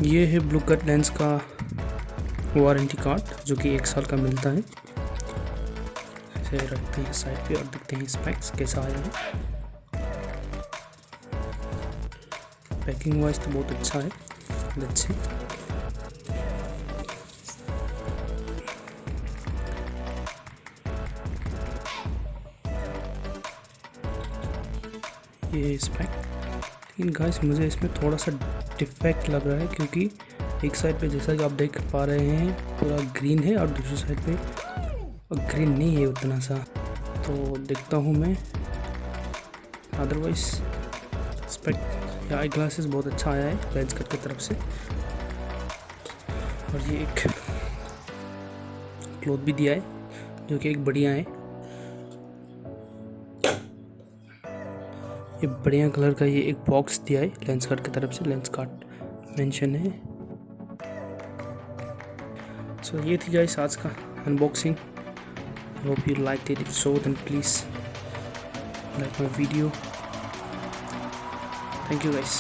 ये है blue cut lens का वारंटी कार्ड जो कि 1 साल का मिलता है। इसे रखते हैं साइड पे और देखते हैं स्पेक्स कैसा आया है। पैकिंग वाइज तो बहुत अच्छा है। Let's see. ये स्पेक, लेकिन गाइस मुझे इसमें थोड़ा सा डिफेक्ट लग रहा है क्योंकि एक साइड पे जैसा कि आप देख पा रहे हैं पूरा ग्रीन है और दूसरी साइड पे ग्रीन नहीं है उतना सा। तो देखता हूँ मैं। अदरवाइज स्पेक या आई ग्लासेस बहुत अच्छा आया है लेंसकार्ट की तरफ से। और ये एक क्लॉथ भी दिया है जो कि एक बढ़िया है। ये बढ़िया कलर का ये एक बॉक्स दिया है लेंसकार्ट की तरफ से। लेंसकार्ट मेंशन है। सो ये थी गाइस आज का unboxing. I hope you like it. If so then please like my video. Thank you guys.